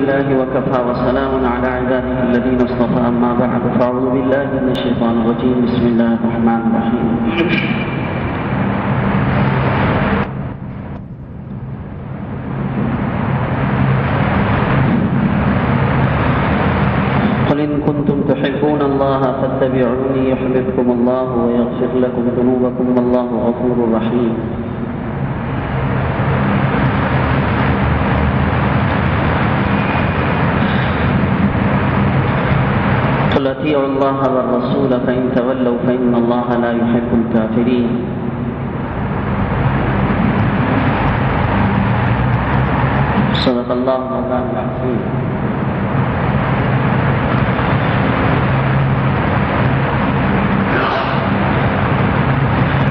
لله وكفى وسلام على عباده الذين اصطفى أما بعد فأعوذ بالله من الشيطان الرجيم بسم الله الرحمن الرحيم قل إن كنتم تحبون الله فاتبعوني يحببكم الله ويغفر لكم ذنوبكم والله غفور رحيم قل اطيعوا الله والرسول فإن تولوا فإن الله لا يحب الكافرين صدق الله مولانا العظيم.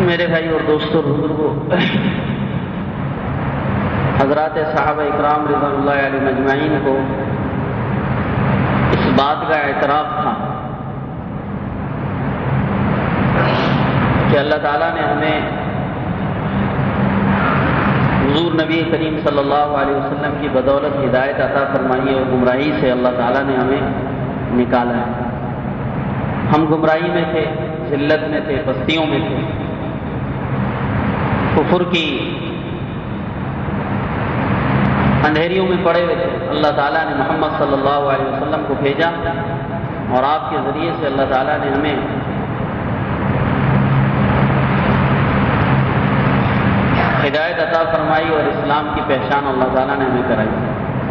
میرے بھائی اور دوستوں بزرگوں، حضرات صحابہ اکرام رضوان اللہ علیہ مجمعین کو اس بات کا اعتراف تھا کہ اللہ تعالیٰ نے ہمیں حضور نبی کریم صلی اللہ علیہ وسلم کی بدولت ہدایت عطا فرمائی ہے اور گمراہی سے اللہ تعالیٰ نے ہمیں نکالا ہے. ہم گمراہی میں تھے، ذلت میں تھے، پستیوں میں تھے، کفر کی اندھیریوں میں پڑے ہوئے تھے. اللہ تعالیٰ نے محمد صلی اللہ علیہ وسلم کو بھیجا اور آپ کے ذریعے سے اللہ تعالیٰ نے ہمیں ہدایت عطا فرمائی اور اسلام کی پہچان اللہ تعالیٰ نے ہمیں کرائی.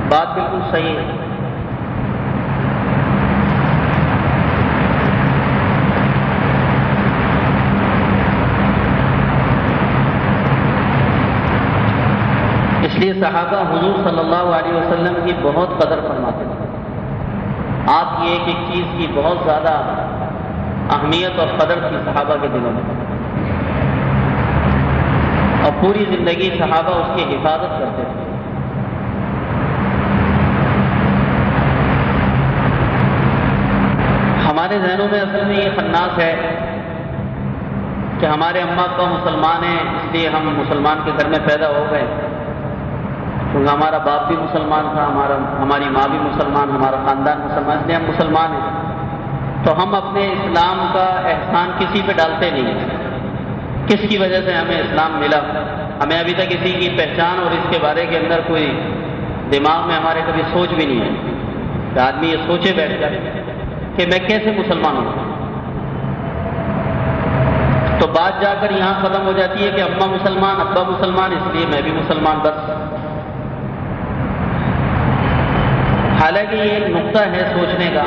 بات بالکل صحیح ہے. اس لیے صحابہ حضور صلی اللہ علیہ وسلم کی بہت قدر فرماتے تھے. آپ کی ایک ایک چیز کی بہت زیادہ اہمیت اور قدر تھی صحابہ کے دلوں میں، اور پوری زندگی صحابہ اس کی حفاظت کرتے تھے. ہمارے ذہنوں میں اصل میں یہ خناس ہے کہ ہمارے اماں ابا مسلمان ہیں، اس لیے ہم مسلمان کے گھر میں پیدا ہو گئے، کیونکہ ہمارا باپ بھی مسلمان تھا، ہماری ماں بھی مسلمان، ہمارا خاندان مسلمان، اس لیے ہم مسلمان ہیں. تو ہم اپنے اسلام کا احسان کسی پہ ڈالتے نہیں ہیں. کس کی وجہ سے ہمیں اسلام ملا؟ ہمیں ابھی تک کسی کی پہچان اور اس کے بارے کے اندر کوئی دماغ میں ہمارے کبھی سوچ بھی نہیں ہے کہ آدمی یہ سوچے بیٹھ جائے کہ میں کیسے مسلمان ہوں. تو بات جا کر یہاں ختم ہو جاتی ہے کہ اماں مسلمان، ابا مسلمان، اس لیے میں بھی مسلمان بس. حالانکہ یہ ایک نقطہ ہے سوچنے کا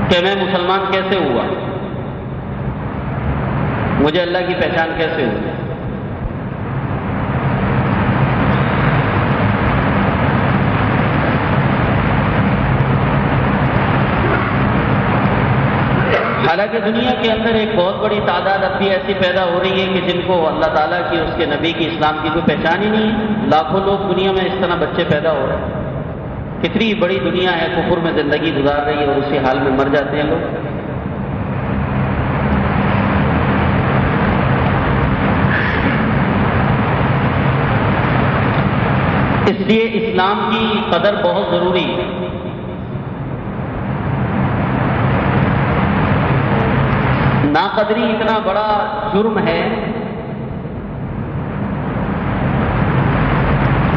کہ میں مسلمان کیسے ہوا، مجھے اللہ کی پہچان کیسے ہوئی. حالانکہ دنیا کے اندر ایک بہت بڑی تعداد اب بھی ایسی پیدا ہو رہی ہے کہ جن کو اللہ تعالیٰ کی، اس کے نبی کی، اسلام کی کوئی پہچان ہی نہیں ہے. لاکھوں لوگ دنیا میں اس طرح بچے پیدا ہو رہے ہیں. کتنی بڑی دنیا ہے، کفر میں زندگی گزار رہی ہے اور اسی حال میں مر جاتے ہیں لوگ. اس لیے اسلام کی قدر بہت ضروری ہے. ناقدری اتنا بڑا جرم ہے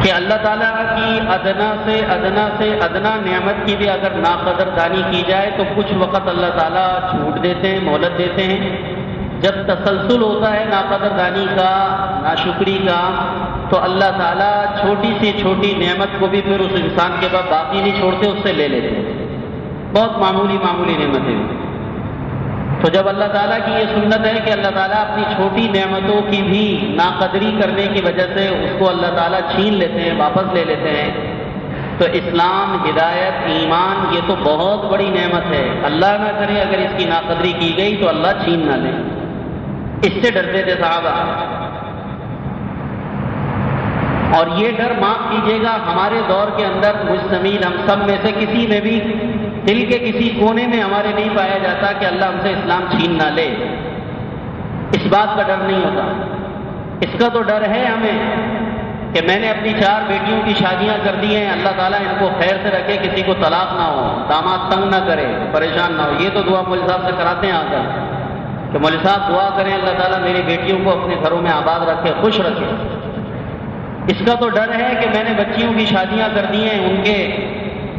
کہ اللہ تعالیٰ کی ادنا سے ادنا نعمت کی بھی اگر ناقدر دانی کی جائے تو کچھ وقت اللہ تعالیٰ چھوٹ دیتے ہیں، مہلت دیتے ہیں. جب تسلسل ہوتا ہے ناقدر دانی کا، ناشکری کا، تو اللہ تعالیٰ چھوٹی سی چھوٹی نعمت کو بھی پھر اس انسان کے بعد باقی نہیں چھوڑتے، اس سے لے لیتے ہیں. بہت معمولی نعمتیں. تو جب اللہ تعالیٰ کی یہ سنت ہے کہ اللہ تعالیٰ اپنی چھوٹی نعمتوں کی بھی ناقدری کرنے کی وجہ سے اس کو اللہ تعالیٰ چھین لیتے ہیں، واپس لے لیتے ہیں، تو اسلام، ہدایت، ایمان یہ تو بہت بڑی نعمت ہے. اللہ نہ کرے اگر اس کی ناقدری کی گئی تو اللہ چھین نہ لے. اس سے ڈرتے تھے صحابہ. اور یہ ڈر معاف کیجیے گا ہمارے دور کے اندر مجتمعین ہم سب میں سے کسی میں بھی دل کے کسی کونے میں ہمارے نہیں پایا جاتا کہ اللہ ہم سے اسلام چھین نہ لے. اس بات کا ڈر نہیں ہوتا. اس کا تو ڈر ہے ہمیں کہ میں نے اپنی 4 بیٹیوں کی شادیاں کر دی ہیں، اللہ تعالیٰ ان کو خیر سے رکھے، کسی کو طلاق نہ ہو، داماد تنگ نہ کرے، پریشان نہ ہو۔ یہ تو دعا مولوی صاحب سے کراتے ہیں آ کر کہ مولوی صاحب دعا کریں اللہ تعالیٰ میری بیٹیوں کو اپنے گھروں میں آباد رکھے، خوش رکھے۔ اس کا تو ڈر ہے کہ میں نے بچیوں کی شادیاں کر دی ہیں، ان کے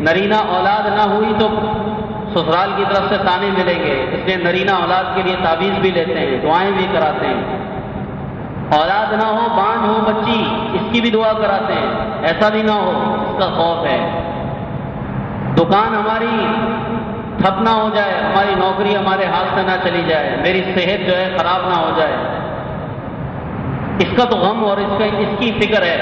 نرینہ اولاد نہ ہوئی تو سسرال کی طرف سے تانے ملیں گے، اس لیے نرینہ اولاد کے لیے تعویذ بھی لیتے ہیں، دعائیں بھی کراتے ہیں۔ اولاد نہ ہو، بانجھ ہو بچی، اس کی بھی دعا کراتے ہیں، ایسا بھی نہ ہو، اس کا خوف ہے۔ دکان ہماری ٹھپ نہ ہو جائے، ہماری نوکری ہمارے ہاتھ سے نہ چلی جائے، میری صحت جو ہے خراب نہ ہو جائے، اس کا تو غم اور اس کی فکر ہے۔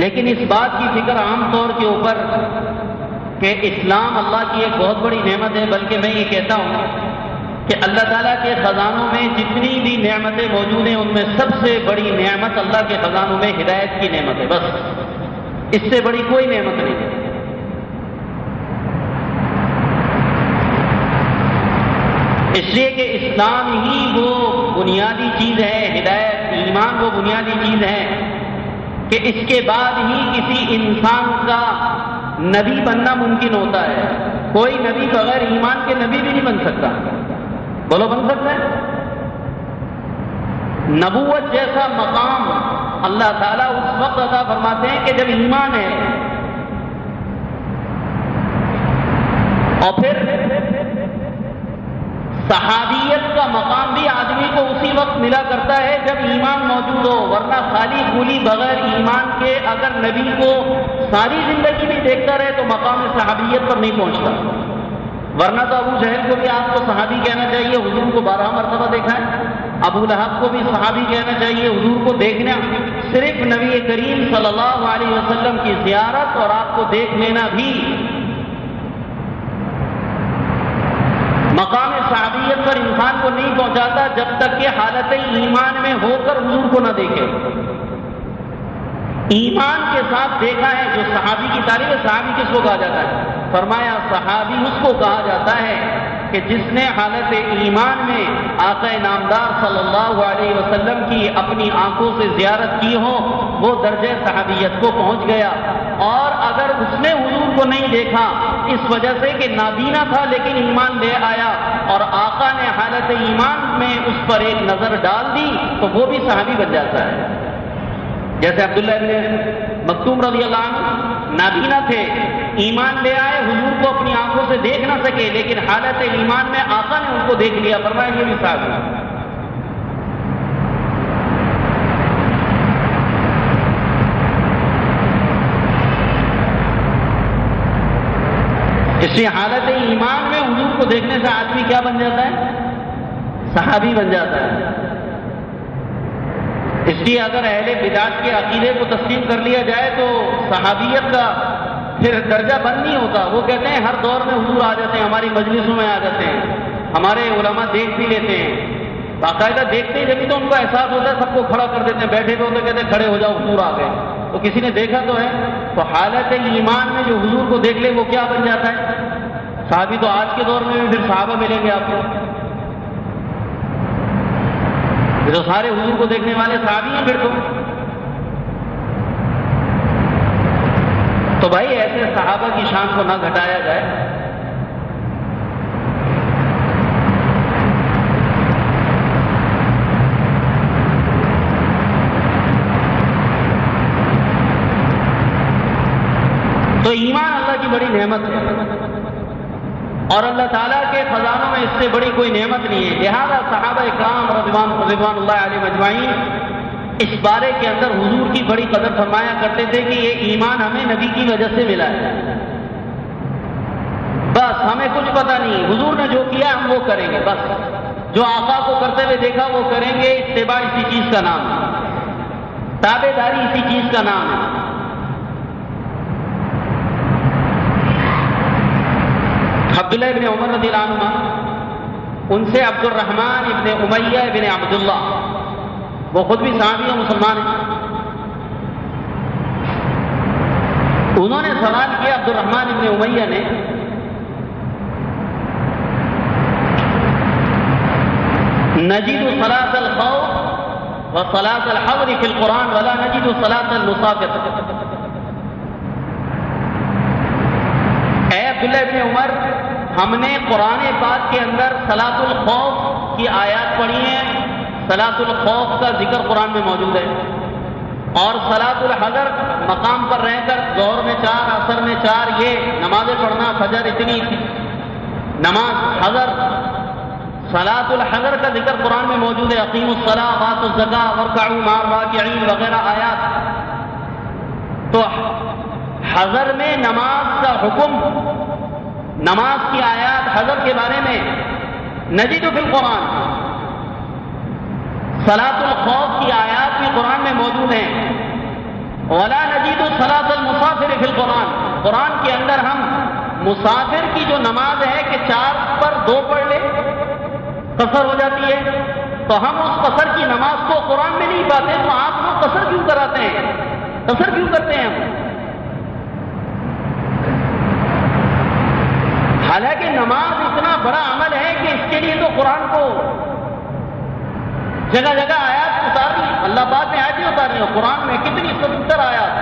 لیکن اس بات کی فکر عام طور کے اوپر کہ اسلام اللہ کی ایک بہت بڑی نعمت ہے، بلکہ میں یہ کہتا ہوں کہ اللہ تعالیٰ کے خزانوں میں جتنی بھی نعمتیں موجود ہیں ان میں سب سے بڑی نعمت اللہ کے خزانوں میں ہدایت کی نعمت ہے، بس اس سے بڑی کوئی نعمت نہیں ہے۔ اس لیے کہ اسلام ہی وہ بنیادی چیز ہے، ہدایت ایمان وہ بنیادی چیز ہے کہ اس کے بعد ہی کسی انسان کا نبی بننا ممکن ہوتا ہے۔ کوئی نبی بغیر ایمان کے نبی بھی نہیں بن سکتا، بولو بن سکتا ہے؟ نبوت جیسا مقام اللہ تعالیٰ اس وقت عطا فرماتے ہیں کہ جب ایمان ہے، اور پھر صحابیت کا مقام بھی آدمی کو اسی وقت ملا کرتا ہے جب ایمان موجود ہو، ورنہ خالی خولی بغیر ایمان کے اگر نبی کو ساری زندگی بھی دیکھتا رہے تو مقام صحابیت پر نہیں پہنچتا۔ ورنہ تو ابو جہل کو بھی آپ کو صحابی کہنا چاہیے، حضور کو 12 مرتبہ دیکھا ہے۔ ابو لہب کو بھی صحابی کہنا چاہیے، حضور کو دیکھنا صرف نبی کریم صلی اللہ علیہ وسلم کی زیارت اور آپ کو دیکھ لینا بھی مقام صحابیت پر انسان کو نہیں پہنچاتا جب تک کہ حالت ایمان میں ہو کر حضور کو نہ دیکھے۔ ایمان کے ساتھ دیکھا ہے جو صحابی کی تعریف ہے۔ صحابی کس کو کہا جاتا ہے؟ فرمایا صحابی اس کو کہا جاتا ہے کہ جس نے حالت ایمان میں آقا نامدار صلی اللہ علیہ وسلم کی اپنی آنکھوں سے زیارت کی ہو، وہ درجہ صحابیت کو پہنچ گیا۔ اور اگر اس نے حضور کو نہیں دیکھا اس وجہ سے کہ نابینا تھا لیکن ایمان لے آیا اور آقا نے حالت ایمان میں اس پر ایک نظر ڈال دی تو وہ بھی صحابی بن جاتا ہے۔ جیسے عبداللہ ابن مکتوم رضی اللہ عنہ نابینا تھے، ایمان لے آئے، حضور کو اپنی آنکھوں سے دیکھ نہ سکے لیکن حالت ایمان میں آقا نے ان کو دیکھ لیا، فرمایا یہ بھی صحابی۔ اس لیے حالت ایمان میں حضور کو دیکھنے سے آدمی کیا بن جاتا ہے؟ صحابی بن جاتا ہے۔ اس لیے اگر اہل بدعت کے عقیدے کو تسلیم کر لیا جائے تو صحابیت کا پھر درجہ بند نہیں ہوتا۔ وہ کہتے ہیں ہر دور میں حضور آ جاتے ہیں، ہماری مجلسوں میں آ جاتے ہیں، ہمارے علماء دیکھ بھی لیتے ہیں، باقاعدہ دیکھتے ہی جبھی تو ان کو احساس ہوتا ہے، سب کو کھڑا کر دیتے ہیں، بیٹھے ہوئے ہوتے کہتے ہیں کھڑے ہو جاؤ حضور آ گئے، تو کسی نے دیکھا تو ہے۔ تو حالت ایمان میں جو حضور کو دیکھ لے وہ کیا بن جاتا ہے؟ صحابی۔ تو آج کے دور میں بھی پھر صحابہ ملیں گے آپ کو، جو سارے حضور کو دیکھنے والے صحابی ہیں پھر تو بھائی ایسے صحابہ کی شان کو نہ گھٹایا جائے۔ تو ایمان اللہ کی بڑی نعمت ہے اور اللہ تعالیٰ کے خزانوں میں اس سے بڑی کوئی نعمت نہیں ہے۔ لہذا صحابہ اکرام رضوان اللہ علیہ اجمعین اس بارے کے اندر حضور کی بڑی قدر فرمایا کرتے تھے کہ یہ ایمان ہمیں نبی کی وجہ سے ملا ہے، بس ہمیں کچھ پتہ نہیں، حضور نے جو کیا ہم وہ کریں گے، بس جو آقا کو کرتے ہوئے دیکھا وہ کریں گے۔ اتباع اسی چیز کا نام ہے، تابع داری اسی چیز کا نام ہے۔ عبداللہ ابن عمر رضی اللہ عنہ، ان سے عبد الرحمن ابن امیہ ابن عبداللہ، وہ خود بھی صحابی و مسلمان ہیں، انہوں نے سوال کیا عبد الرحمن ابن امیہ نے نجد صلاۃ الخوف وصلاة الحضر في القرآن ولا نجد صلاة المسافر. اے عبداللہ ابن عمر، ہم نے قرآن پاک کے اندر صلاۃ الخوف کی آیات پڑھی ہیں. صلاۃ الخوف کا ذکر قرآن میں موجود ہے. اور صلاۃ الحضر مقام پر رہ کر ظہر میں 4، عصر میں 4 یہ نمازیں پڑھنا، فجر اتنی نماز حضر، صلاۃ الحضر کا ذکر قرآن میں موجود ہے. اقیموا الصلاۃ وآتوا الزکاۃ وارکعوا مع الراکعین وغیرہ آیات. تو حضر میں نماز کا حکم، نماز کی آیات حضر کے بارے میں نجد فی القرآن. صلاۃ الخوف کی آیات بھی قرآن میں موجود ہیں. ولا نجد صلاۃ المسافر فی القرآن. قرآن کے اندر ہم مسافر کی جو نماز ہے کہ 4 پر 2 پڑھ لے، قصر ہو جاتی ہے، تو ہم اس قصر کی نماز کو قرآن میں نہیں پاتے. تو آپ لوگ قصر کیوں کراتے ہیں؟ قصر کیوں کرتے ہیں ہم؟ حالانکہ نماز اتنا بڑا عمل ہے کہ اس کے لیے تو قرآن کو جگہ جگہ آیات اتار لی. اللہ پاک نے آیتیں اتاری ہیں. قرآن میں کتنی 70 آیات.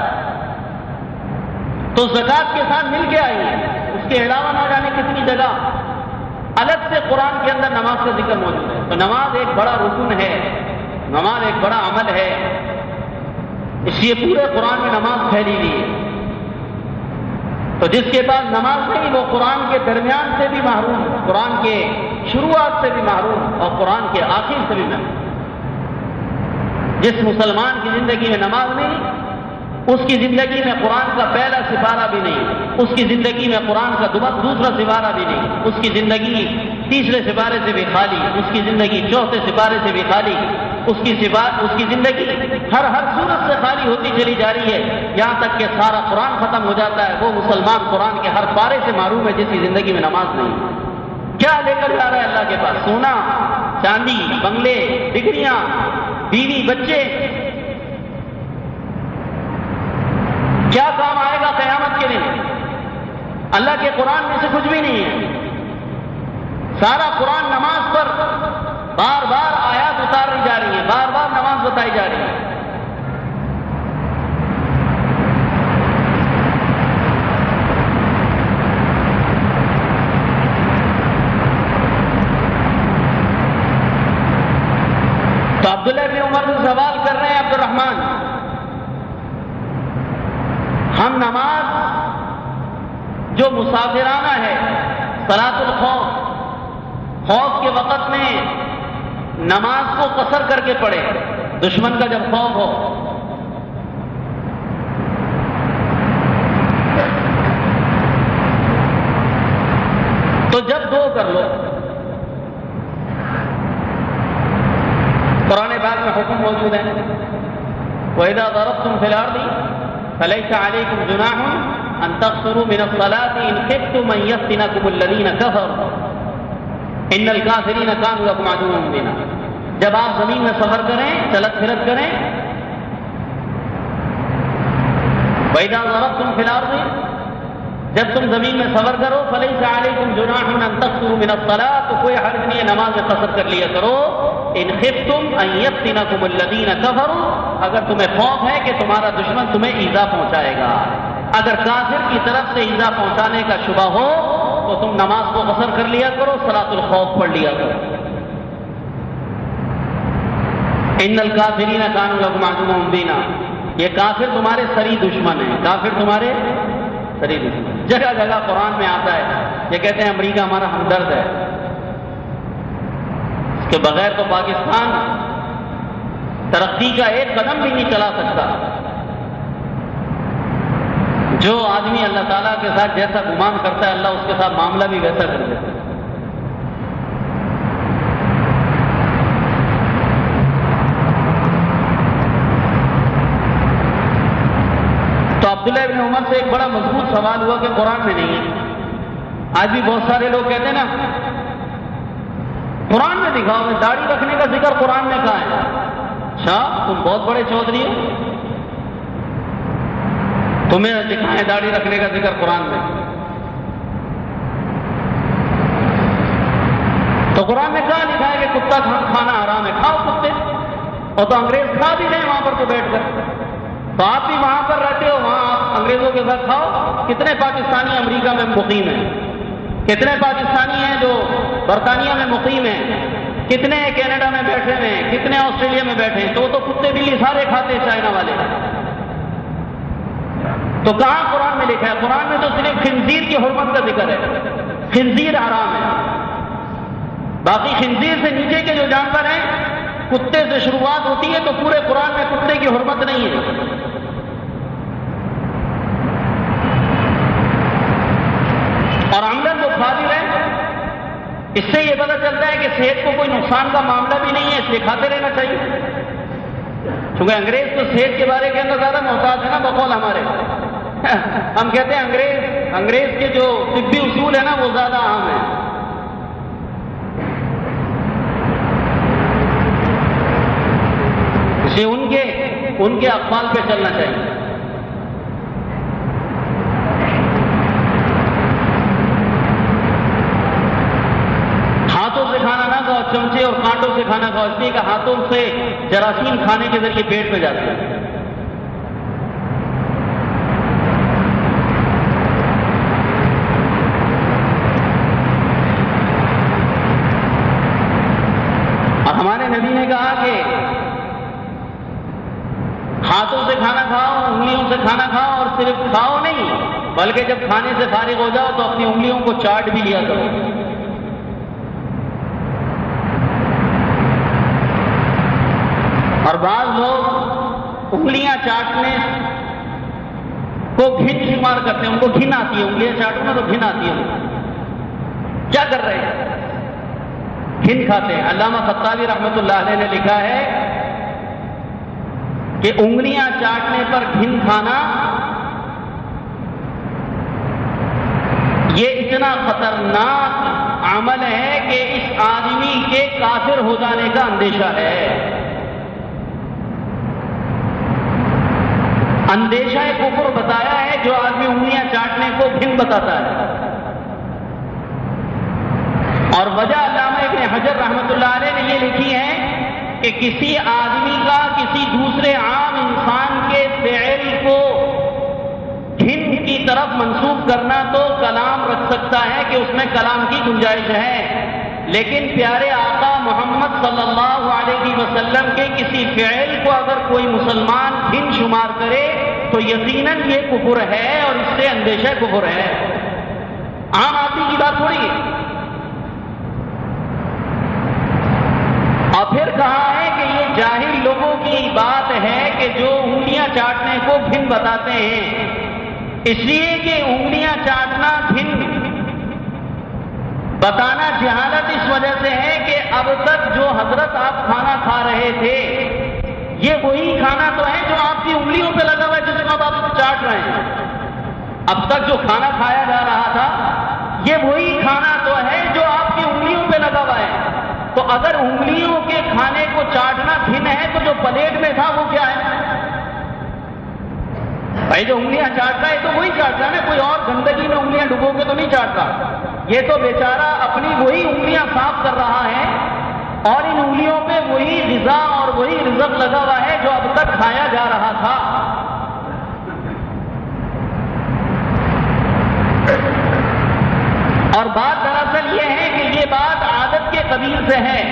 تو زکوٰۃ کے ساتھ مل کے آئی ہے. اس کے علاوہ نہ جانے کتنی جگہ الگ سے قرآن کے اندر نماز کا ذکر موجود ہے. تو نماز ایک بڑا رکن ہے، نماز ایک بڑا عمل ہے. اس لیے پورے قرآن میں نماز پھیلی ہوئی ہے. تو جس کے پاس نماز نہیں وہ قرآن کے درمیان سے بھی محروم، قرآن کے شروعات سے بھی محروم اور قرآن کے آخر سے بھی محروم. جس مسلمان کی زندگی میں نماز نہیں، اس کی زندگی میں قرآن کا پہلا سپارہ بھی نہیں، اس کی زندگی میں قرآن کا دوسرا سپارہ بھی نہیں، اس کی زندگی تیسرے سپارے سے بھی خالی، اس کی زندگی چوتھے سپارے سے بھی خالی، اس کی زندگی ہر صورت سے خالی ہوتی چلی جا رہی ہے، یہاں تک کہ سارا قرآن ختم ہو جاتا ہے. وہ مسلمان قرآن کے ہر پارے سے محروم ہے جس کی زندگی میں نماز نہیں. کیا لے کر جا رہا ہے اللہ کے پاس؟ سونا چاندی، بنگلے، ڈگریاں، بیوی، بچے. کیا کام آئے گا قیامت کے دن؟ اللہ کے قرآن میں سے کچھ بھی نہیں ہے. سارا قرآن نماز پر بار بار آیات اتاری جا رہی ہے، بار بار نماز بتائی جا رہی ہے. تو عبداللہ بن عمر سے سوال کر رہے ہیں عبد الرحمن، ہم نماز جو مسافرانہ ہے، صلاۃ الخوف، خوف کے وقت میں نماز کو قصر کر کے پڑھے، دشمن کا جب خوف ہو. تو جب 2 کر لو. قرآن پاک میں حکم موجود ہے وَإِذَا ضَرَبْتُمْ فِي الْأَرْضِ فَلَيْسَ عَلَيْكُمْ جُنَاحٌ أَن تَقْصُرُوا مِنَ الصَّلَاةِ إِنْ خِفْتُمْ أَن يَفْتِنَكُمُ الَّذِينَ كَفَرُوا إِنَّ الْكَافِرِينَ كَانُوا لَكُمْ عَدُوًّا مُّبِينًا. جب آپ زمین میں سفر کریں، چلت پھرت کریں، وَإِذَا ضَرَبْتُمْ فِي الْأَرْضِ، جب تم زمین میں سفر کرو، فَلَيْسَ عَلَيْكُمْ جُنَاحٌ أَن تَقْصُرُوا مِنَ الصَّلَاةِ، تو کوئی حرج نہیں ہے نماز میں قصر کر لیا کرو. إِنْ خِفْتُمْ أَن يَفْتِنَكُمُ الَّذِينَ كَفَرُوا، اگر تمہیں خوف ہے کہ تمہارا دشمن تمہیں ایذا پہنچائے گا. اگر کافر کی طرف سے ایذا پہنچانے کا شبہ ہو تو تم نماز کو قصر کر لیا کرو، صلاۃ الخوف پڑھ لیا کرو. إِنَّ الْكَافِرِينَ كَانُوا لَكُمْ عَدُوًّا مُّبِينًا. یہ کافر تمہارے سری دشمن ہیں، کافر تمہارے سری دشمن. جگہ جگہ قرآن میں آتا ہے. یہ کہتے ہیں امریکہ ہمارا ہمدرد ہے، اس کے بغیر تو پاکستان ترقی کا ایک قدم بھی نہیں چلا سکتا. جو آدمی اللہ تعالیٰ کے ساتھ جیسا گمان کرتا ہے اللہ اس کے ساتھ معاملہ بھی ویسا کر دیتا ہے. تو عبداللہ ابن عمر سے ایک بڑا مضبوط سوال ہوا کہ قرآن میں نہیں ہے. آج بھی بہت سارے لوگ کہتے ہیں نا قرآن میں دکھاؤ، داڑھی رکھنے کا ذکر قرآن میں کہاں ہے؟ اچھا تم بہت بڑے چودھری ہو، تمہیں دکھائیں داڑھی رکھنے کا ذکر قرآن میں. تو قرآن میں کہاں لکھا ہے کہ کتا کھانا حرام ہے؟ کھاؤ کتے. اور تو انگریز کھا بھی رہے ہیں وہاں پر تو بیٹھ کر، تو آپ بھی وہاں پر رہتے ہو، وہاں آپ انگریزوں کے ساتھ کھاؤ۔ کتنے پاکستانی امریکہ میں مقیم ہیں، کتنے پاکستانی ہیں جو برطانیہ میں مقیم ہیں، کتنے کینیڈا میں بیٹھے ہوئے ہیں، کتنے آسٹریلیا میں بیٹھے ہیں، تو وہ تو کتے بلی سارے کھاتے ہیں چائنا والے۔ تو کہاں قرآن میں لکھا ہے؟ قرآن میں تو صرف خنزیر کی حرمت کا ذکر ہے، خنزیر حرام ہے، باقی خنزیر سے نیچے کے جو جانور ہیں، کتے سے شروعات ہوتی ہے، تو پورے قرآن میں کتے کی حرمت نہیں ہے۔ اور عملاً وہ کھا بھی رہے ہیں۔ اس سے یہ پتہ چلتا ہے کہ صحت کو کوئی نقصان کا معاملہ بھی نہیں ہے، اس لیے کھاتے رہنا چاہیے۔ کیونکہ انگریز تو صحت کے بارے کے اندر زیادہ محتاط ہے نا، بقول ہمارے ہم کہتے ہیں انگریز کے جو طبی اصول ہیں نا وہ زیادہ عام ہیں۔ اس لیے ان کے اقوال پہ چلنا چاہیے۔ ہاتھوں سے کھانا نہ کھاؤ، چمچے اور کانٹوں سے کھانا کھاؤ، اس لیے کہ ہاتھوں سے جراثیم کھانے کے ذریعے پیٹ میں جاتے ہیں۔ اور ہمارے نبی نے کہا کہ ہاتھوں سے کھانا کھاؤ، انگلیوں سے کھانا کھاؤ، اور صرف کھاؤ نہیں بلکہ جب کھانے سے فارغ ہو جاؤ تو اپنی انگلیوں کو چاٹ بھی لیا کرو۔ اور بعض لوگ انگلیاں چاٹنے کو گھن شمار کرتے ہیں، ان کو گھن آتی ہے، انگلیاں چاٹنا تو گھن آتی ہے۔ کیا کر رہے ہیں؟ گھن کھاتے ہیں۔ علامہ خطابی رحمۃ اللہ علیہ نے لکھا ہے کہ انگلیاں چاٹنے پر گھن کھانا یہ اتنا خطرناک عمل ہے کہ اس آدمی کے کافر ہو جانے کا اندیشہ ہے۔ اندیشہ کفر بتایا ہے جو آدمی انگلیاں چاٹنے کو گھن بتاتا ہے۔ اور وجہ علامہ ابن حجر رحمۃ اللہ علیہ نے یہ لکھی ہے کہ کسی آدمی کا کسی دوسرے عام انسان کے فعل کو گھن کی طرف منسوب کرنا تو کلام رکھ سکتا ہے کہ اس میں کلام کی گنجائش ہے، لیکن پیارے آقا محمد صلی اللہ علیہ وسلم کے کسی فعل کو اگر کوئی مسلمان گھن شمار کرے تو یقیناً یہ کفر ہے، اور اس سے اندیشہ کفر ہے۔ عام آدمی کی بات تھوڑی ہے۔ اور پھر کہا ہے کہ یہ جاہل لوگوں کی بات ہے کہ جو انگلیاں چاٹنے کو گھن بتاتے ہیں، اس لیے کہ انگلیاں چاٹنا گھن بتانا جہالت اس وجہ سے ہے کہ اب تک جو حضرت آپ کھانا کھا رہے تھے یہ وہی کھانا تو ہے جو آپ کی انگلیوں پہ لگا ہوا ہے، جس کو آپ چاٹ رہے ہیں۔ اب تک جو کھانا کھایا جا رہا تھا یہ وہی کھانا تو ہے جو آپ کی انگلیوں پہ لگا ہوا ہے۔ تو اگر انگلیوں کے کھانے کو چاٹنا گھن ہے تو جو پلیٹ میں تھا وہ کیا ہے؟ بھائی جو انگلیاں چاٹتا ہے تو وہی چاٹتا ہے نا، کوئی اور گندگی میں انگلیاں ڈبو کے تو نہیں چاٹتا۔ یہ تو بیچارہ اپنی وہی انگلیاں صاف کر رہا ہے، اور ان انگلیوں پہ وہی غذا اور وہی رزق لگا ہوا ہے جو اب تک کھایا جا رہا تھا۔ اور بات دراصل یہ ہے کہ یہ بات عادت کے قبیل سے ہے۔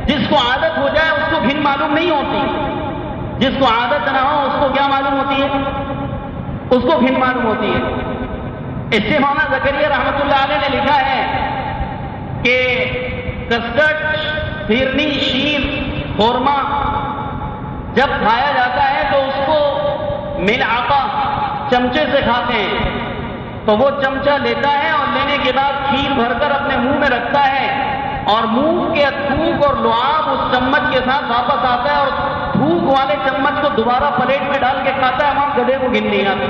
جس کو عادت ہو جائے اس کو گھن معلوم نہیں ہوتی، جس کو عادت نہ ہو اس کو کیا معلوم ہوتی ہے؟ اس کو گھن معلوم ہوتی ہے۔ اس سے مولانا زکریا رحمۃ اللہ علیہ نے لکھا ہے کہ کسٹرڈ، پھرنی، شیر، خورما جب کھایا جاتا ہے تو اس کو ملعقہ چمچے سے کھاتے ہیں، تو وہ چمچہ لیتا ہے اور لینے کے بعد کھیر بھر کر اپنے منہ میں رکھتا ہے، اور منہ کے تھوک اور لعاب اس چمچ کے ساتھ واپس آتا ہے اور تھوک والے چمچ کو دوبارہ پلیٹ میں ڈال کے کھاتا ہے۔ ہم گدھے کو گن نہیں آتی۔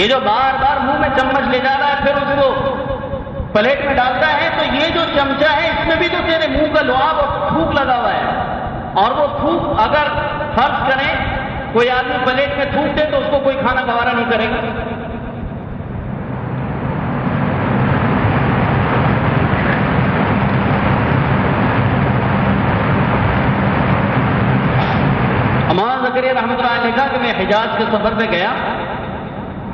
یہ جو بار بار منہ میں چمچ لے جا رہا ہے پھر اس کو پلیٹ میں ڈالتا ہے، تو یہ جو چمچہ ہے اس میں بھی تو تیرے منہ کا لعاب اور تھوک لگا ہوا ہے، اور وہ تھوک اگر فرض کریں کوئی آدمی پلیٹ میں تھوک دے تو اس کو کوئی کھانا گوارا نہیں کرے گا۔ زکریا رحمۃ اللہ علیہ نے کہا کہ میں حجاز کے سفر پہ گیا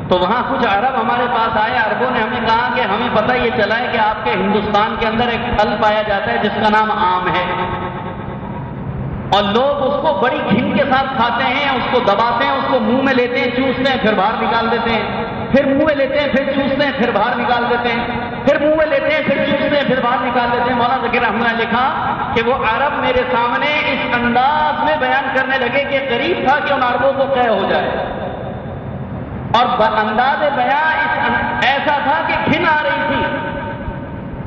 تو وہاں کچھ عرب ہمارے پاس آئے. عربوں نے ہمیں کہا کہ ہمیں پتہ یہ چلا ہے کہ آپ کے ہندوستان کے اندر ایک پھل پایا جاتا ہے جس کا نام آم ہے، اور لوگ اس کو بڑی گھن کے ساتھ کھاتے ہیں، اس کو دباتے ہیں، اس کو منہ میں لیتے ہیں، چوستے ہیں، پھر باہر نکال دیتے ہیں، پھر منہ میں لیتے ہیں، پھر چوستے ہیں، پھر باہر نکال دیتے ہیں، پھر منہ میں لیتے ہیں، پھر چوستے ہیں، پھر باہر نکال دیتے ہیں. مولانا ذکر رحمۃ اللہ نے لکھا کہ وہ عرب میرے سامنے اس انداز میں بیان کرنے لگے کہ قریب تھا کہ ان عربوں کو قے ہو جائے، اور انداز بیان ایسا تھا کہ گھن آ رہی تھی.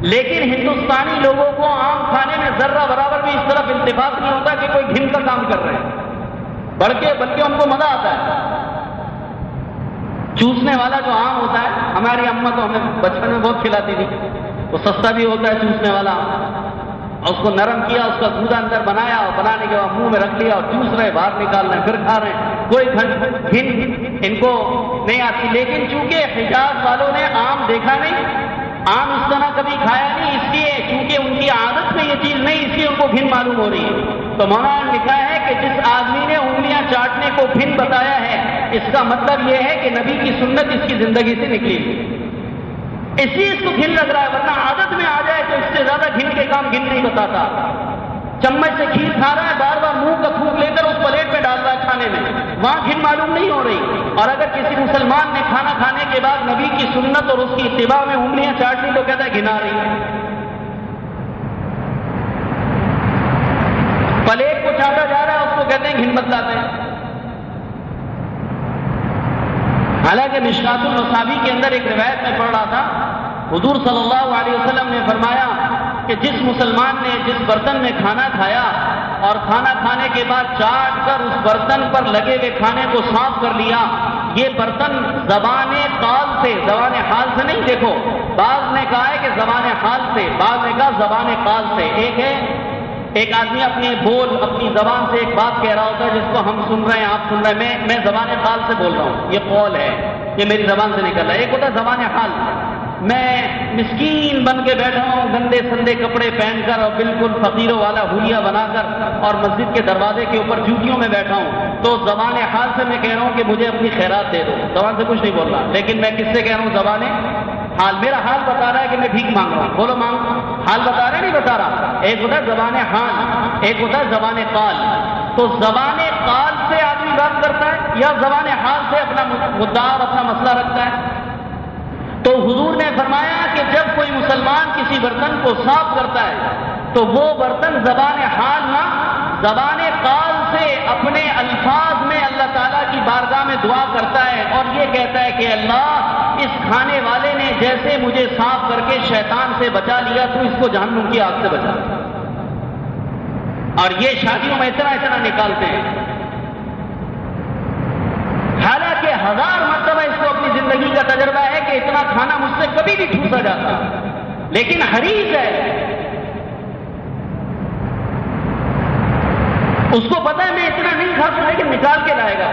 لیکن ہندوستانی لوگوں کو آم کھانے میں ذرہ برابر بھی اس طرف اتفاق نہیں ہوتا کہ کوئی گھن کا کام کر رہے ہیں، بلکہ ان کو مزہ آتا ہے. چوسنے والا جو آم ہوتا ہے، ہماری اماں تو ہمیں بچپن میں بہت کھلاتی تھی، وہ سستا بھی ہوتا ہے چوسنے والا، اور اس کو نرم کیا، اس کا گودا اندر بنایا، اور بنانے کے بعد منہ میں رکھ لیا اور چوس رہے، باہر نکال رہے ہیں، پھر کھا رہے ہیں. کوئی گھن ان کو نہیں آتی. لیکن چونکہ حجاز والوں نے آم دیکھا نہیں، آم اس طرح کبھی کھایا نہیں، اس لیے چونکہ ان کی عادت میں یہ چیز نہیں، اس لیے ان کو گھن معلوم ہو رہی ہے. تو مولانا نے لکھا ہے کہ جس آدمی نے انگلیاں چاٹنے کو گھن بتایا ہے، اس کا مطلب یہ ہے کہ نبی کی سنت اس کی زندگی سے نکلی، اس لیے اس کو گھن لگ رہا ہے. ورنہ عادت میں آ جائے تو اس سے زیادہ گھن کے کام گھن نہیں بتاتا. چمچ سے کھیر کھا رہا ہے، بار بار منہ کا تھوک لے کر اس پلیٹ میں ڈال رہا ہے کھانے میں، وہاں گھن معلوم نہیں ہو رہی. اور اگر کسی مسلمان نے کھانا کھانے کے بعد نبی کی سنت اور اس کی اتباع میں انگلیاں چاٹ لی تو کہتا ہے گھن آ رہی ہے. پلیٹ کو چاٹا جا رہا ہے، اس کو کہتے ہیں گھن بتلاتے ہیں. حالانکہ مشکات المصابیح کے اندر ایک روایت میں پڑھ رہا تھا، حضور صلی اللہ علیہ وسلم نے فرمایا کہ جس مسلمان نے جس برتن میں کھانا کھایا اور کھانا کھانے کے بعد چاٹ کر اس برتن پر لگے ہوئے کھانے کو صاف کر لیا، یہ برتن زبان قال سے، زبان حال سے نہیں، دیکھو بعض نے کہا ہے کہ زبان حال سے، بعض نے کہا زبان قال سے. ایک آدمی اپنی زبان سے ایک بات کہہ رہا ہوتا ہے جس کو ہم سن رہے ہیں، آپ سن رہے ہیں، میں زبان قال سے بول رہا ہوں، یہ قول ہے، یہ میری زبان سے نکل رہا ہے. ایک ہوتا ہے زبان حال، میں مسکین بن کے بیٹھا ہوں، گندے سندے کپڑے پہن کر اور بالکل فقیروں والا حلیہ بنا کر اور مسجد کے دروازے کے اوپر جوتیوں میں بیٹھا ہوں، تو زبان حال سے میں کہہ رہا ہوں کہ مجھے اپنی خیرات دے دو. زبان سے کچھ نہیں بول رہا، لیکن میں کس سے کہہ رہا ہوں؟ زبان حال. میرا حال بتا رہا ہے کہ میں بھیک مانگ رہا ہوں، بولو مانگ. حال بتا رہا ہے نہیں بتا رہا. ایک ہوتا ہے زبان حال، ایک ہوتا ہے زبان قال. تو زبان قال سے آدمی بات کرتا ہے یا زبان حال سے اپنا مدعا اور اپنا مسئلہ رکھتا ہے. تو حضور نے فرمایا کہ جب کوئی مسلمان کسی برتن کو صاف کرتا ہے تو وہ برتن زبان حال نہ، زبان قال سے اپنے الفاظ میں اللہ تعالیٰ کی بارگاہ میں دعا کرتا ہے اور یہ کہتا ہے کہ اللہ، اس کھانے والے نے جیسے مجھے صاف کر کے شیطان سے بچا لیا تو اس کو جہنم کی آگ سے بچا. اور یہ شادیوں میں اتنا نکالتے ہیں، حالانکہ 1000 مرتبہ اس کو اپنی زندگی کا تجربہ ہے کہ اتنا کھانا مجھ سے کبھی نہیں ٹھوسا جاتا، لیکن حریص ہے، اس کو پتا ہے میں اتنا نہیں کھا سکتا لیکن نکال کے لائے گا.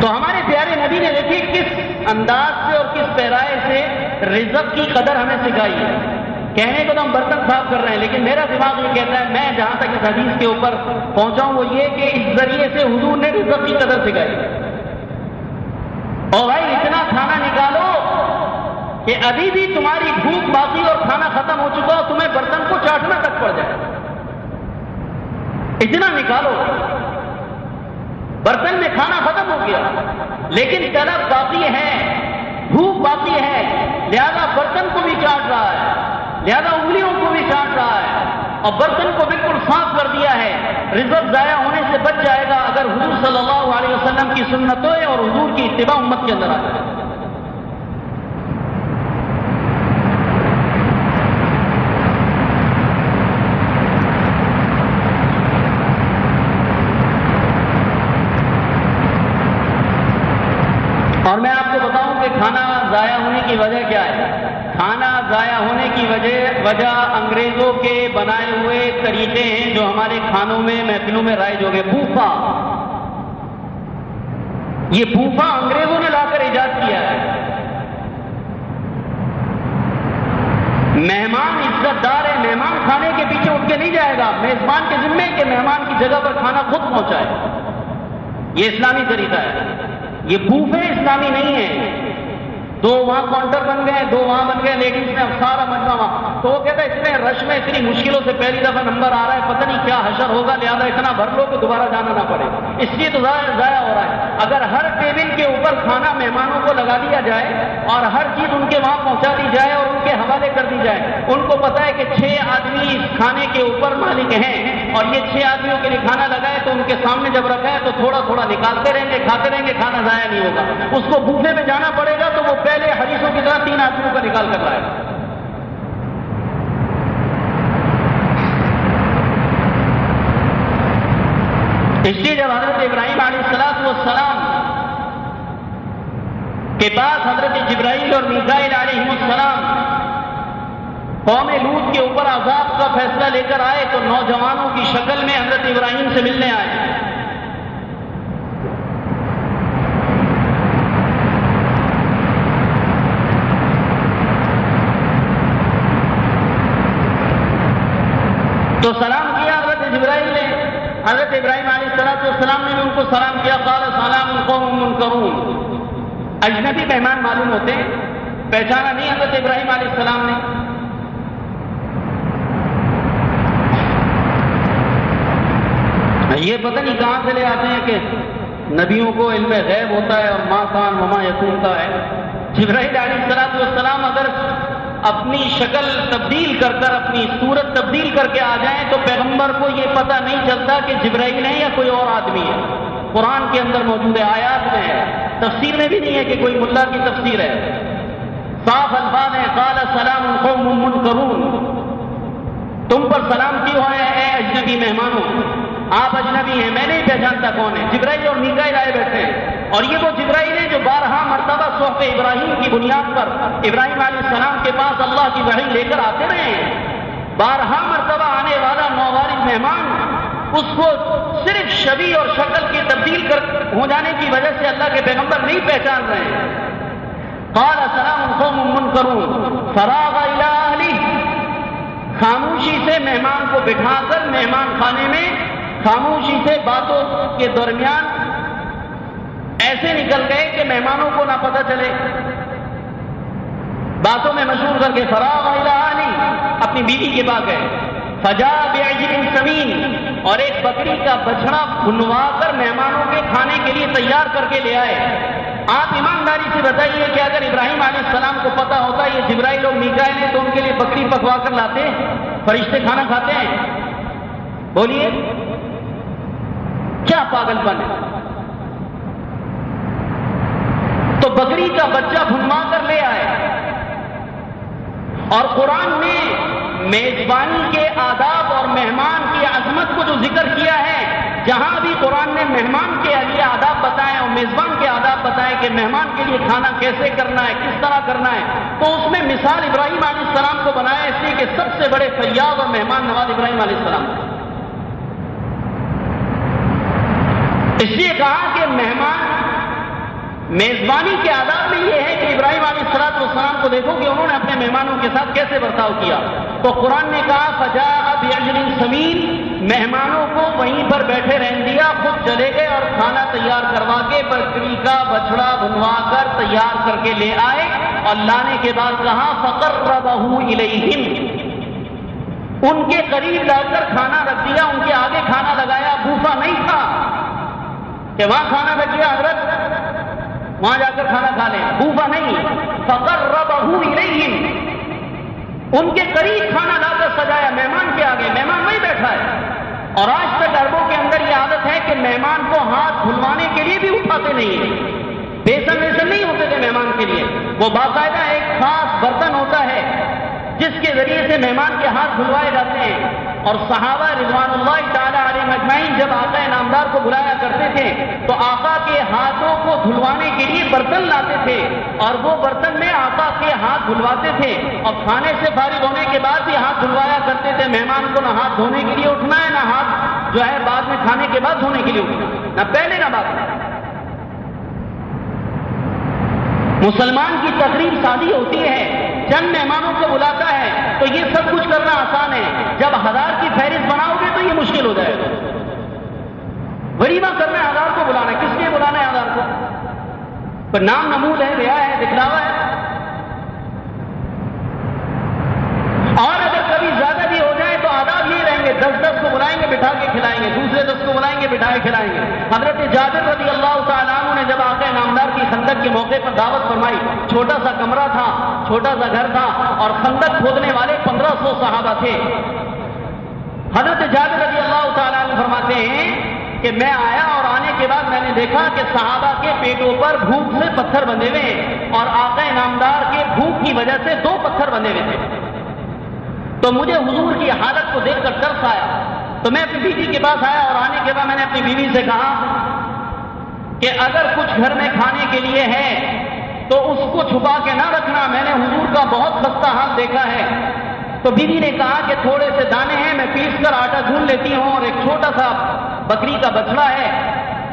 تو ہمارے پیارے نبی نے دیکھیے کس انداز سے اور کس پیرائے سے رزق کی قدر ہمیں سکھائی ہے. کہنے کو تو ہم برتن صاف کر رہے ہیں، لیکن میرا دماغ یہ کہتا ہے، میں جہاں تک اس حدیث کے اوپر پہنچا ہوں وہ یہ کہ اس ذریعے سے حضور نے رزق کی قدر سکھائی. اور بھائی اتنا کھانا نکالو کہ ابھی بھی تمہاری بھوک باقی اور کھانا ختم ہو چکا ہو، تمہیں برتن کو چاٹنا تک پڑ جائے. اتنا نکالو، برتن میں کھانا ختم ہو گیا لیکن طلب باقی ہے، بھوک باقی ہے، لہذا برتن کو بھی چاٹ رہا ہے، لہذا انگلیوں کو بھی چاٹ رہا ہے اور برتن کو بالکل صاف کر دیا ہے. رزق ضائع ہونے سے بچ جائے گا اگر حضور صلی اللہ علیہ وسلم کی سنتوں اور حضور کی اتباع امت کے اندر آ جائے. اور میں آپ کو بتاؤں کہ کھانا ضائع ہونے کی وجہ کیا ہے. کھانا ضائع ہونے کی وجہ انگریزوں کے بنائے ہوئے طریقے ہیں جو ہمارے کھانوں میں محفلوں میں رائج ہو گئے. بوفا، یہ بوفا انگریزوں نے لا کر ایجاد کیا ہے. مہمان عزت دار ہے، مہمان کھانے کے پیچھے اٹھ کے نہیں جائے گا. میزبان کے ذمے کہ مہمان کی جگہ پر کھانا خود پہنچائے. یہ اسلامی طریقہ ہے. یہ بوفے اسلامی نہیں ہے. دو وہاں کاؤنٹر بن گئے، دو وہاں بن گئے، لیڈیز نے سارا مجمع وہاں. تو وہ کہتا ہے اتنے رش میں اتنی مشکلوں سے پہلی دفعہ نمبر آ رہا ہے، پتہ نہیں کیا حشر ہوگا، لہذا اتنا بھر لو کہ دوبارہ جانا نہ پڑے. اس لیے تو ضائع ہو رہا ہے. اگر ہر ٹیبل کے اوپر کھانا مہمانوں کو لگا دیا جائے اور ہر چیز ان کے وہاں پہنچا دی جائے اور ان کے حوالے کر دی جائے، ان کو پتا ہے کہ 6 آدمی اس کھانے کے اوپر مالک ہیں اور یہ 6 آدمیوں کے لیے کھانا لگا ہے، تو ان کے سامنے جب رکھا ہے تو تھوڑا تھوڑا نکالتے رہیں گے، کھاتے رہیں گے، کھانا ضائع نہیں ہوگا. اس کو بوفے میں جانا پڑے گا تو وہ پہلے حدیثوں کی طرح 3 آدمیوں کا نکال کر لائے. اس لیے جب حضرت ابراہیم علیہ السلام کے پاس حضرت جبرائیل اور میکائیل علیہ السلام قوم لوط کے اوپر عذاب کا فیصلہ لے کر آئے تو نوجوانوں کی شکل میں حضرت ابراہیم سے ملنے آئے. تو سلام کیا حضرت جبرائیل نے. حضرت ابراہیم علیہ السلام نے بھی ان کو سلام کیا. قال سلام قوم منکرون. اجنبی مہمان معلوم ہوتے ہیں، پہچانا نہیں حضرت ابراہیم علیہ السلام نے. یہ پتہ نہیں کہاں سے لے آتے ہیں کہ نبیوں کو علم غیب ہوتا ہے اور ما کان وما یکون کا ہے. جبرائیل علیہ السلام اگر اپنی شکل تبدیل کر کر اپنی صورت تبدیل کر کے آ جائیں تو پیغمبر کو یہ پتہ نہیں چلتا کہ جبرائیل ہے یا کوئی اور آدمی ہے. قرآن کے اندر موجود ہے، آیات میں ہے، تفسیر میں بھی نہیں ہے کہ کوئی ملا کی تفسیر ہے. صاف الفاظ ہے. قال سلام قوم منکرون. تم پر سلام کیوں ہے اے اجنبی مہمانوں؟ آپ اجنبی ہیں، میں نہیں پہچانتا کون ہے. جبرائیل اور میکائیل آئے بیٹھے ہیں اور یہ وہ جبرائیل ہیں جو 12 مرتبہ صحف ابراہیم کی بنیاد پر ابراہیم علیہ السلام کے پاس اللہ کی وحی لے کر آتے رہے ہیں. 12 مرتبہ آنے والا نووارد مہمان اس کو صرف شبیہ اور شکل کی تبدیل ہو جانے کی وجہ سے اللہ کے پیغمبر نہیں پہچان رہے ہیں. قال سلام قوم منکرون فراغ الی اہلہ. خاموشی سے مہمان کو بٹھا کر مہمان خانے میں خاموشی سے باتوں کے درمیان ایسے نکل گئے کہ مہمانوں کو نہ پتہ چلے. باتوں میں مشغول کر کے فراغ الی اہلہ اپنی بیوی کے پاس گئے. فجاء بعجل سمین. اور ایک بکری کا بچڑا بھنوا کر مہمانوں کے کھانے کے لیے تیار کر کے لے آئے. آپ ایمانداری سے بتائیے کہ اگر ابراہیم علیہ السلام کو پتا ہوتا یہ جبرائیل اور میکائیل ہیں تو ان کے لیے بکری پکوا کر لاتے؟ فرشتے کھانا کھاتے ہیں؟ بولیے کیا پاگل پن ہے. تو بکری کا بچہ بھنوا کر لے آئے. اور قرآن نے میزبانی کے آداب اور مہمان کی عظمت کو جو ذکر کیا ہے، جہاں بھی قرآن نے مہمان کے لیے آداب بتائے اور میزبان کے آداب بتائے کہ مہمان کے لیے کھانا کیسے کرنا ہے، کس طرح کرنا ہے، تو اس میں مثال ابراہیم علیہ السلام کو بنایا اس لیے کہ سب سے بڑے فیاض اور مہمان نواز ابراہیم علیہ السلام تھے. اس لیے کہا کہ مہمان میزبانی کے آداب میں یہ ہے کہ ابراہیم علیہ السلام کو دیکھو کہ انہوں نے اپنے مہمانوں کے ساتھ کیسے برتاؤ کیا. تو قرآن نے کہا فجاء بعجل سمین. مہمانوں کو وہیں پر بیٹھے رہنے دیا، خود چلے گئے اور کھانا تیار کروا کے بکری کا بچڑا بنوا کر تیار کر کے لے آئے. اور لانے کے بعد کہا فقربہ الیہم. ان کے قریب لا کر کھانا رکھ دیا، ان کے آگے کھانا لگایا. بوفا نہیں تھا کہ وہاں کھانا رکھ دیا حضرت وہاں جا کر کھانا کھا لیں. بوفا نہیں. فقربہ الیہم. ان کے قریب کھانا لا کر سجایا مہمان کے آگے. مہمان وہیں بیٹھا ہے. اور آج تک عربوں کے اندر یہ عادت ہے کہ مہمان کو ہاتھ دھلوانے کے لیے بھی اٹھاتے نہیں ہیں. بیسن ویسن نہیں ہوتے تھے مہمان کے لیے. وہ باقاعدہ ایک خاص برتن ہوتا ہے جس کے ذریعے سے مہمان کے ہاتھ دھلوائے جاتے ہیں. اور صحابہ رضوان اللہ تعالی علیہ اجمعین جب آقا نامدار کو بلایا کرتے تھے تو آقا کے ہاتھوں کو دھلوانے کے لیے برتن لاتے تھے اور وہ برتن میں آقا کے ہاتھ دھلواتے تھے، اور کھانے سے فارغ ہونے کے بعد بھی ہاتھ دھلوایا کرتے تھے۔ مہمان کو نہ ہاتھ دھونے کے لیے اٹھنا ہے، نہ ہاتھ جو ہے بعد میں کھانے کے بعد دھونے کے لیے اٹھنا، نہ پہلے نہ بعد میں۔ مسلمان کی تقریب شادی ہوتی ہے، چند مہمانوں کو بلاتا ہے تو یہ سب کچھ کرنا آسان ہے، جب 1000 کی فہرست بناؤ گے تو یہ مشکل ہو جائے گا۔ ولیمہ کرنا ہے، 1000 کو بلانا ہے، کس لیے بلانا ہے 1000 کو؟ پر نام نمود ہے، ریا ہے، دکھلاوا ہے۔ اور اگر کبھی زیادہ بھی ہو جائے تو آداب یہ رہیں گے، 10 کو بلائیں گے، بٹھا کے کھلائیں گے، دوسرے 10 کو بلائیں گے، بٹھا کے کھلائیں گے۔ حضرت جابر رضی اللہ تعالیٰ عنہ نے جب آقا نامدار کی خندق کے موقع پر دعوت فرمائی، چھوٹا سا کمرہ تھا، چھوٹا سا گھر تھا، اور خندق کھودنے والے 1500 صحابہ تھے۔ حضرت جابر رضی اللہ تعالیٰ عنہ فرماتے ہیں کہ میں آیا اور آنے کے بعد میں نے دیکھا کہ صحابہ کے پیٹوں پر بھوک سے پتھر بندھے ہوئے ہیں، اور آقا نامدار کے بھوک کی وجہ سے 2 پتھر بندھے ہوئے تھے۔ تو مجھے حضور کی حالت کو دیکھ کر ترس آیا، تو میں اپنی بیوی کے پاس آیا، اور آنے کے بعد میں نے اپنی بیوی سے کہا کہ اگر کچھ گھر میں کھانے کے لیے ہے تو اس کو چھپا کے نہ رکھنا، میں نے حضور کا بہت خستہ حال دیکھا ہے۔ تو بیوی نے کہا کہ تھوڑے سے دانے ہیں، میں پیس کر آٹا گھون لیتی ہوں، اور ایک چھوٹا سا بکری کا بچڑا ہے،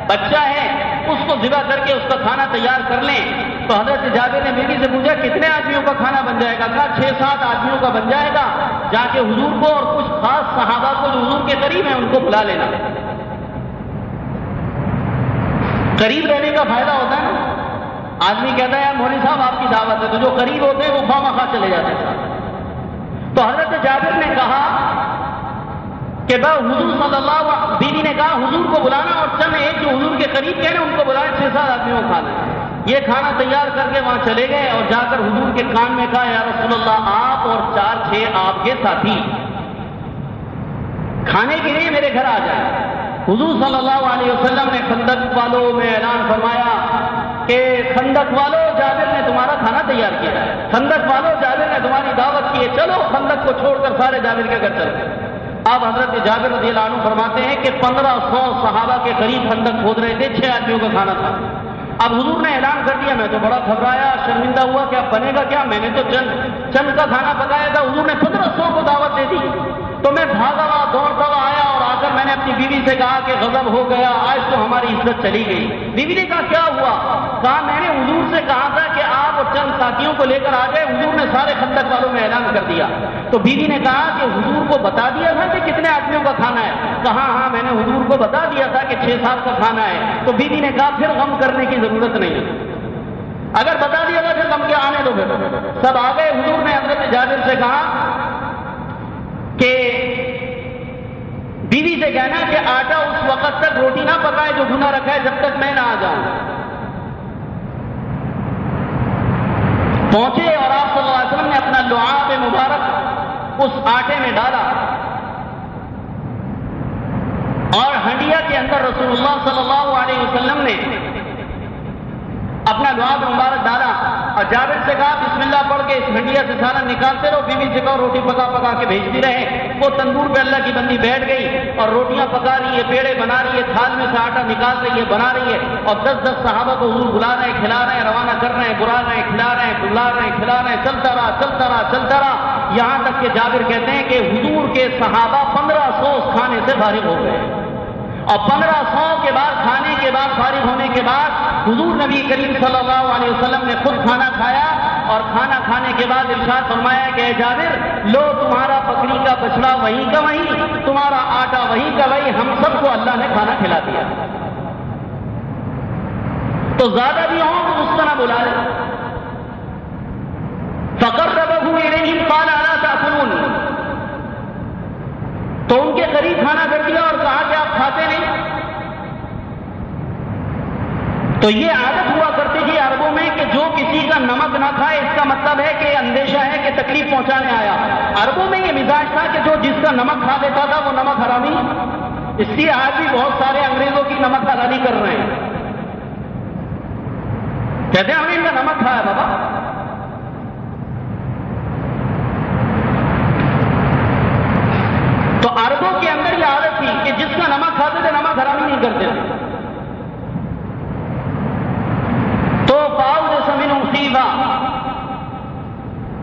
بچہ ہے، اس کو ذبح کر کے اس کا کھانا تیار کر لیں۔ تو حضرت جابر نے بیوی سے پوچھا کتنے آدمیوں کا کھانا بن جائے گا؟ کہا 6-7 آدمیوں کا بن جائے گا، جا کے حضور کو اور کچھ خاص صحابہ کو جو حضور کے قریب ہیں ان کو بلا لینا۔ قریب رہنے کا فائدہ ہوتا ہے نا، آدمی کہتا ہے یار مولوی صاحب آپ کی دعوت ہے، تو جو قریب ہوتے ہیں وہ خواہ مخواہ چلے جاتے ہیں۔ تو حضرت جابر نے کہا کہ حضور صلی اللہ علیہ، بیوی نے کہا حضور کو بلانا، اور چند ایک جو حضور کے قریب کہنے ان کو بلائے، 6-7 آدمیوں کو کھانا۔ یہ کھانا تیار کر کے وہاں چلے گئے، اور جا کر حضور کے کان میں کہا یا رسول اللہ آپ اور 4-6 آپ کے ساتھی کھانے کے لیے میرے گھر آ جائیں۔ حضور صلی اللہ علیہ وسلم نے خندق والوں میں اعلان فرمایا کہ خندق والوں جابر نے تمہارا کھانا تیار کیا ہے، خندق والوں جابر نے تمہاری دعوت کی ہے، چلو خندق کو چھوڑ کر سارے جابر کے گھر چلتے۔ اب حضرت جابر رضی اللہ عنہ فرماتے ہیں کہ 1500 صحابہ کے قریب خندق کھود رہے تھے، 6 آدمیوں کا کھانا تھا۔ اب حضور نے اعلان کر دیا، میں تو بڑا گھبرایا، شرمندہ ہوا کہ اب بنے گا کیا، میں نے تو چند کا کھانا پکایا تھا، حضور نے 1500 کو دعوت دے دی۔ تو میں بھاگا ہوا دوڑتا ہوا آیا، اور آ کر میں نے اپنی بیوی سے کہا کہ غضب ہو گیا، آج تو ہماری عزت چلی گئی۔ بیوی نے کہا کیا ہوا؟ کہا میں نے حضور سے کہا تھا کہ آپ اور چند ساتھیوں کو لے کر آ گئے، حضور نے سارے خندق والوں میں اعلان کر دیا۔ تو بیوی نے کہا کہ حضور کو بتا دیا تھا کہ کتنے آدمیوں کا کھانا ہے؟ کہا ہاں میں نے حضور کو بتا دیا تھا کہ 6-7 کا کھانا ہے۔ تو بیوی نے کہا پھر غم کرنے کی ضرورت نہیں ہے، اگر بتا دیا تھا پھر غم کے آنے دو۔ پھر سب آ گئے، حضور نے حضرت جابر سے کہا کہ بیوی سے کہنا کہ آٹا اس وقت تک روٹی نہ پکائے جو بھنا رکھا ہے جب تک میں نہ آ جاؤں۔ پہنچے اور آپ صلی اللہ علیہ وسلم نے اپنا لعاب مبارک اس آٹے میں ڈالا، اور ہنڈیا کے اندر رسول اللہ صلی اللہ علیہ وسلم نے اپنا لعاب مبارک ڈالا، اور جابر سے کہا بسم اللہ پڑھ کے اس ہنڈیا سے سارا نکالتے رہو، بیوی سے کہو روٹی پکا پکا کے بھیجتی رہے۔ وہ تندور پہ اللہ کی بندی بیٹھ گئی اور روٹیاں پکا رہی ہے، پیڑے بنا رہی ہے، تھال میں سے آٹا نکال رہی ہے، بنا رہی ہے، اور 10 صحابہ کو حضور بلا رہے ہیں، کھلا رہے ہیں، روانہ کر رہے ہیں، بلا رہے ہیں، کھلا رہے ہیں، بلا رہے ہیں، کھلا رہے ہیں، چلتا رہا، یہاں تک کہ جابر کہتے ہیں کہ حضور کے صحابہ 1500 اس کھانے سے فارغ ہو گئے، اور 1500 کے بعد کھانے کے بعد فارغ ہونے کے بعد حضور نبی کریم صلی اللہ علیہ وسلم نے خود کھانا کھایا، اور کھانا کھانے کے بعد ارشاد فرمایا کہ اے جابر لو تمہارا بکری کا بچڑا وہیں کا وہیں، تمہارا آٹا وہیں کا وہیں، ہم سب کو اللہ نے کھانا کھلا دیا۔ تو زیادہ بھی ہوں تو اس طرح بلا لیں۔ فقربه الیہم قال الا تاکلون، تو ان کے قریب کھانا کر دیا اور کہا کہ آپ کھاتے نہیں۔ تو یہ عادت ہوا کرتی تھی عربوں میں کہ جو کسی کا نمک نہ کھائے اس کا مطلب ہے کہ اندیشہ ہے کہ تکلیف پہنچانے آیا۔ عربوں میں یہ مزاج تھا کہ جو جس کا نمک کھا لیتا تھا وہ نمک حرامی، اس لیے آج بھی بہت سارے انگریزوں کی نمک حلالی کر رہے ہیں، کہتے ہیں ہم نے ان کا نمک کھایا بابا۔ تو عربوں کے اندر یہ عادت تھی کہ جس کا نمک کھاتے تھے نمک حرامی نہیں کرتے تھے۔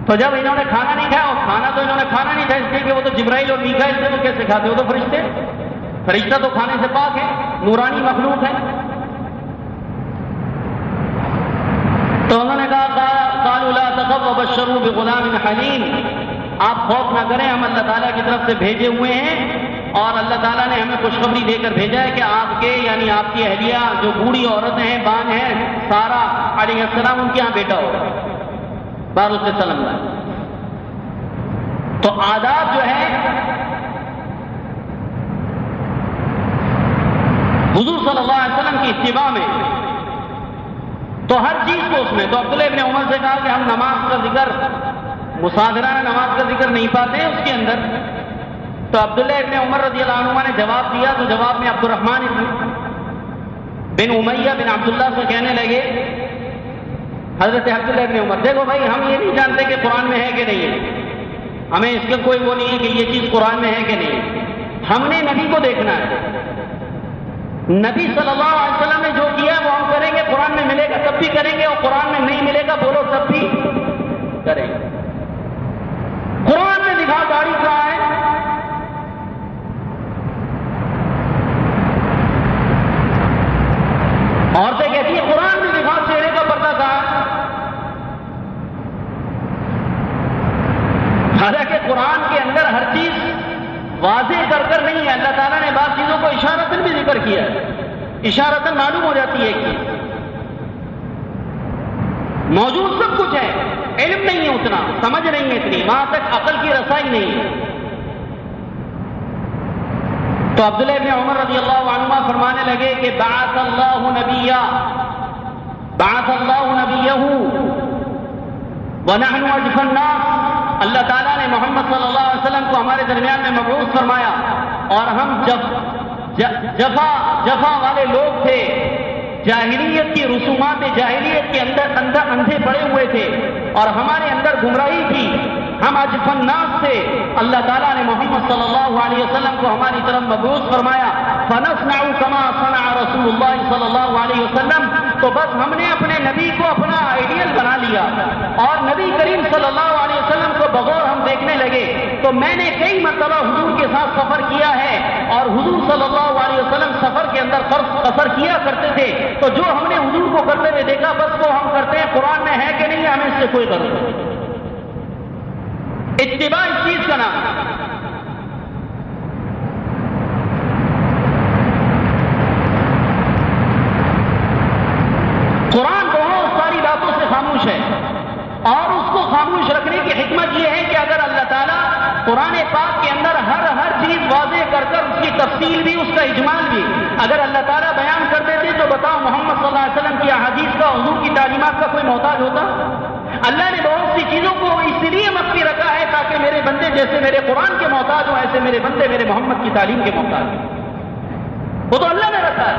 تو جب انہوں نے کھانا نہیں کھایا، اور کھانا تو انہوں نے کھانا نہیں تھا اس لیے کہ وہ تو جبرائیل اور میکائیل سے وہ کیسے کھاتے، وہ تو فرشتہ تو کھانے سے پاک ہے، نورانی مخلوق ہے. تو انہوں نے کہا قالوا لا تخف وبشروا بغلام حلیم، آپ خوف نہ کریں، ہم اللہ تعالیٰ کی طرف سے بھیجے ہوئے ہیں اور اللہ تعالیٰ نے ہمیں خوشخبری دے کر بھیجا ہے کہ آپ کے یعنی آپ کی اہلیہ جو بوڑھی عورتیں ہیں، بان ہیں، سارہ علیہ السلام، ان کے یہاں بیٹا ہوگا بارو سے سلم اللہ. تو آداب جو ہے حضور صلی اللہ علیہ وسلم کی اتباع میں، تو ہر چیز کو اس میں، تو عبداللہ ابن عمر سے کہا کہ ہم نماز کا ذکر، مصادرانہ نماز کا ذکر نہیں پاتے ہیں اس کے اندر. تو عبداللہ ابن عمر رضی اللہ عنہ نے جواب دیا، تو جواب میں عبد الرحمن بن امیہ بن عبداللہ سے کہنے لگے، حضرت عبداللہ ابن عمر، دیکھو بھائی ہم یہ نہیں جانتے کہ قرآن میں ہے کہ نہیں ہے، ہمیں اس کا کوئی وہ نہیں ہے کہ یہ چیز قرآن میں ہے کہ نہیں ہے، ہم نے نبی کو دیکھنا ہے، نبی صلی اللہ علیہ وسلم نے جو کیا وہ ہم کریں گے، قرآن میں ملے گا تب بھی کریں گے، اور قرآن میں نہیں ملے گا بولو تب بھی کریں گے. قرآن میں لکھا داڑھی کہاں ہے؟ عورتیں کہتی ہیں قرآن میں لکھا چہرے کا پردہ کہاں ہے؟ حالانکہ قرآن کے اندر ہر چیز واضح کر نہیں ہے، اللہ تعالیٰ نے بعض چیزوں کو اشارتاً بھی ذکر کیا ہے، اشارتاً معلوم ہو جاتی ہے کہ موجود سب کچھ ہے، علم نہیں ہے اتنا، سمجھ نہیں ہے اتنی، وہاں تک عقل کی رسائی نہیں ہے. تو عبداللہ ابن عمر رضی اللہ عنہ فرمانے لگے کہ بعث اللہ نبیہ ونحن اجف الناس، اللہ تعالیٰ نے محمد صلی اللہ علیہ وسلم کو ہمارے درمیان میں مبعوث فرمایا، اور ہم جفا والے لوگ تھے، جاہلیت کی رسومات جاہلیت کے اندر اندھے پڑے ہوئے تھے، اور ہمارے اندر گمراہی تھی، ہم اجف الناس تھے. اللہ تعالیٰ نے محمد صلی اللہ علیہ وسلم کو ہماری طرف مبعوث فرمایا، فنصنع كما صنع رسول اللہ صلی اللہ علیہ وسلم، تو بس ہم نے اپنے نبی کو اپنا آئیڈیل بنا لیا، اور نبی کریم صلی اللہ علیہ وسلم کو بغور ہم دیکھنے لگے. تو میں نے کئی مرتبہ حضور کے ساتھ سفر کیا ہے، اور حضور صلی اللہ علیہ وسلم سفر کے اندر سفر کیا کرتے تھے، تو جو ہم نے حضور کو کرتے ہوئے دیکھا بس وہ ہم کرتے ہیں، قرآن میں ہے کہ نہیں ہے ہمیں اس سے کوئی غرض نہیں. اتباع اس چیز کا نام ہے. قرآن بہت ساری باتوں سے خاموش ہے، اور اس کو خاموش رکھنے کی حکمت یہ ہے کہ اگر اللہ تعالیٰ قرآن پاک کے اندر ہر چیز واضح کر اس کی تفصیل بھی، اس کا اجمال بھی اگر اللہ تعالیٰ بیان کر دیتے تو بتاؤ محمد صلی اللہ علیہ وسلم کی احادیث کا، حضور کی تعلیمات کا کوئی محتاج ہوتا؟ اللہ نے بہت سی چیزوں کو اس لیے مخفی رکھا ہے تاکہ میرے بندے جیسے میرے قرآن کے محتاج ہوں، ایسے میرے بندے میرے محمد کی تعلیم کے محتاج ہیں. وہ تو اللہ نے رکھا ہے.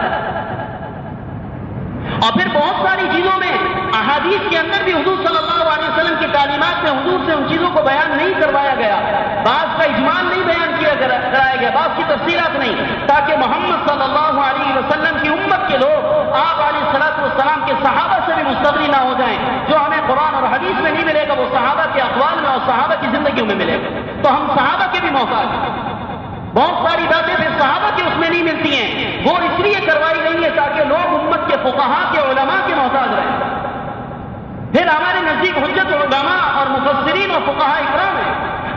اور پھر بہت ساری چیزوں میں احادیث کے اندر بھی حضور صلی اللہ علیہ وسلم کی تعلیمات میں حضور سے ان چیزوں کو بیان نہیں کروایا گیا، بعض کا اجمال نہیں بیان کرایا گیا، بعض کی تفصیلات نہیں، تاکہ محمد صلی اللہ علیہ وسلم کی امت کے لوگ آپ علیہ الصلوۃ والسلام کے صحابہ سے بھی مستغنی نہ ہو جائیں. جو ہمیں قرآن اور حدیث میں نہیں ملے گا وہ صحابہ کے اقوال میں اور صحابہ کی زندگیوں میں ملے گا. تو ہم صحابہ کے بھی محتاج ہیں. بہت ساری باتیں پھر صحابہ کے اس میں نہیں ملتی ہیں، وہ اس لیے کروائی گئی ہے تاکہ لوگ امت کے فقہا کے علماء کے محتاج رہیں. پھر ہمارے نزدیک حجت علماء اور مفسرین اور فقہا اکرام ہے.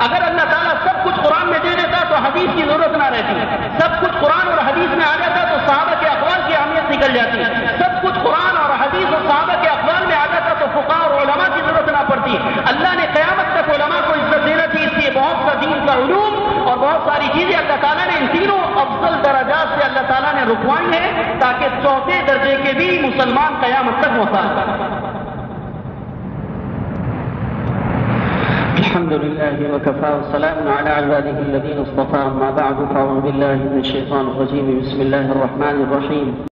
اگر اللہ تعالیٰ سب کچھ قرآن میں دے دیتا تو حدیث کی ضرورت نہ رہتی، سب کچھ قرآن اور حدیث میں آ جاتا تو صحابہ کے اقوال کی اہمیت نکل جاتی، سب کچھ قرآن اور حدیث اور صحابہ کے اقوال میں آ جاتا تو فقہا اور علماء کی ضرورت نہ پڑتی. اللہ نے قیامت تک علماء کو عزت دینا تھی، اس لیے بہت سا دین کا علوم اور بہت ساری چیزیں اللہ تعالیٰ نے ان تینوں افضل درجات سے اللہ تعالیٰ نے رکوائی ہیں تاکہ چوتھے درجے کے بھی مسلمان قیامت تک محتاج ہیں. الحمد لله وكفى والسلام على عباده الذين اصطفى، أما بعد فأعوذ بالله من الشيطان الرجيم. بسم الله الرحمن الرحيم.